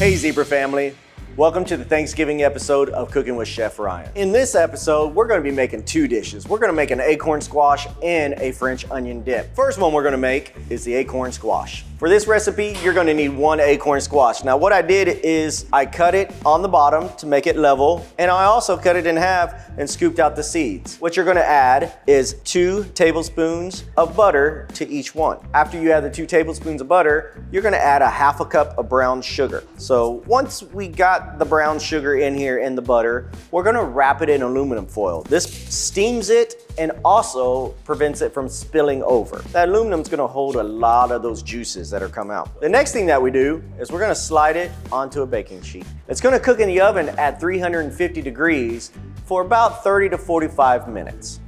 Hey Zebra family, welcome to the Thanksgiving episode of Cooking with Chef Ryan. In this episode, we're gonna be making two dishes. We're gonna make an acorn squash and a French onion dip. First one we're gonna make is the acorn squash. For this recipe, you're gonna need one acorn squash. Now what I did is I cut it on the bottom to make it level, and I also cut it in half and scooped out the seeds. What you're gonna add is 2 tablespoons of butter to each one. After you add the 2 tablespoons of butter, you're gonna add a half a cup of brown sugar. So once we got the brown sugar in here in the butter, we're gonna wrap it in aluminum foil. This steams it and also prevents it from spilling over. That aluminum's gonna hold a lot of those juices that are come out. The next thing that we do is we're gonna slide it onto a baking sheet. It's gonna cook in the oven at 350 degrees for about 30 to 45 minutes.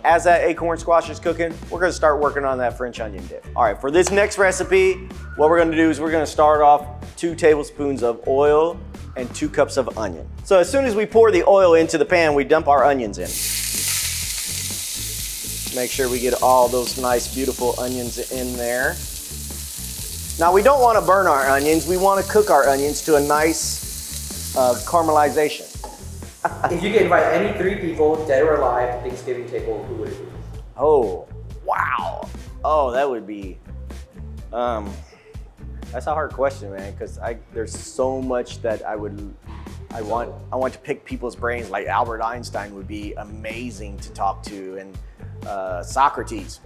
As that acorn squash is cooking, we're gonna start working on that French onion dip. All right, for this next recipe, what we're gonna do is we're gonna start off 2 tablespoons of oil and 2 cups of onion. So as soon as we pour the oil into the pan, we dump our onions in. Make sure we get all those nice, beautiful onions in there. Now we don't wanna burn our onions. We wanna cook our onions to a nice caramelization. If you could invite any 3 people, dead or alive, to Thanksgiving table, who would it be? Oh, wow. Oh, that would be, that's a hard question, man, because there's so much that I want to pick people's brains. Like Albert Einstein would be amazing to talk to, and Socrates.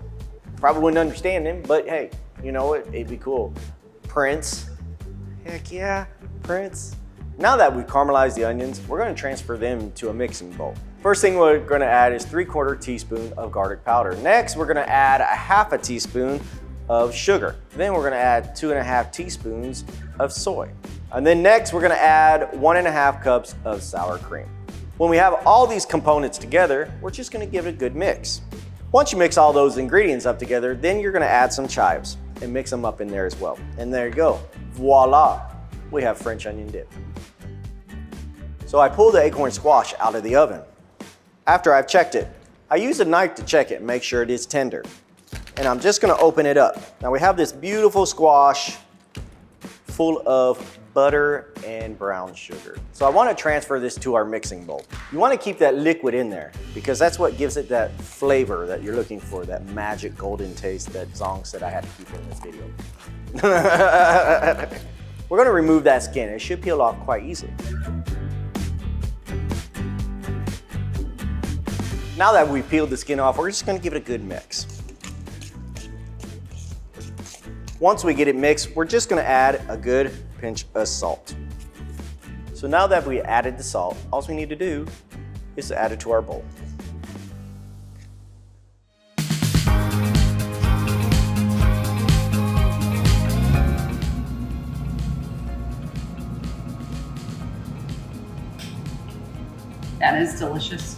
Probably wouldn't understand him, but hey, you know what? It'd be cool. Prince, heck yeah, Prince. Now that we've caramelized the onions, we're gonna transfer them to a mixing bowl. First thing we're gonna add is 3/4 teaspoon of garlic powder. Next, we're gonna add a half a teaspoon of sugar. Then we're gonna add 2.5 teaspoons of soy. And then next, we're gonna add 1.5 cups of sour cream. When we have all these components together, we're just gonna give it a good mix. Once you mix all those ingredients up together, then you're gonna add some chives and mix them up in there as well. And there you go, voila, we have French onion dip. So I pulled the acorn squash out of the oven. After I've checked it, I use a knife to check it and make sure it is tender. And I'm just gonna open it up. Now we have this beautiful squash full of butter and brown sugar. So I wanna transfer this to our mixing bowl. You wanna keep that liquid in there because that's what gives it that flavor that you're looking for, that magic golden taste that Zong said I had to keep in this video. We're gonna remove that skin. It should peel off quite easily. Now that we've peeled the skin off, we're just gonna give it a good mix. Once we get it mixed, we're just gonna add a good pinch of salt. So now that we added the salt, all we need to do is to add it to our bowl. That is delicious.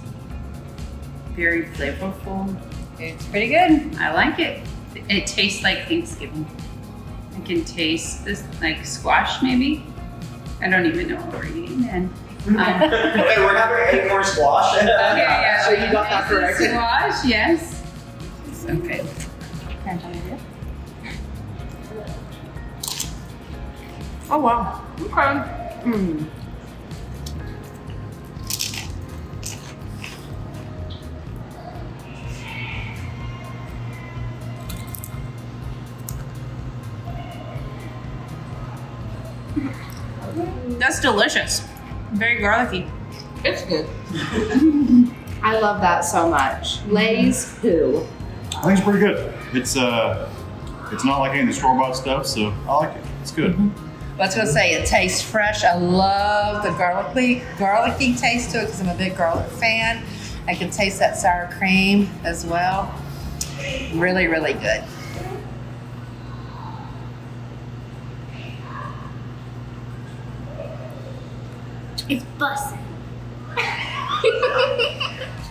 Very flavorful. It's pretty good. I like it. It tastes like Thanksgiving. I can taste this like squash maybe. I don't even know what we're eating then. Okay, we're having acorn squash. Okay, yeah. So you got that correct. Squash, yes. Okay. Can I try it? Oh wow. Okay. That's delicious. Very garlicky. It's good. I love that so much. Lay's who? I think it's pretty good. It's not like any of the store-bought stuff, so I like it. It's good. I was gonna say it tastes fresh. I love the garlicky taste to it because I'm a big garlic fan. I can taste that sour cream as well. Really, really good. It's bussin'.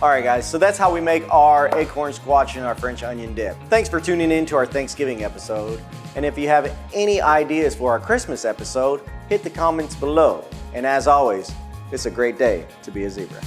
All right, guys, so that's how we make our acorn squash and our French onion dip. Thanks for tuning in to our Thanksgiving episode. And if you have any ideas for our Christmas episode, hit the comments below. And as always, it's a great day to be a zebra.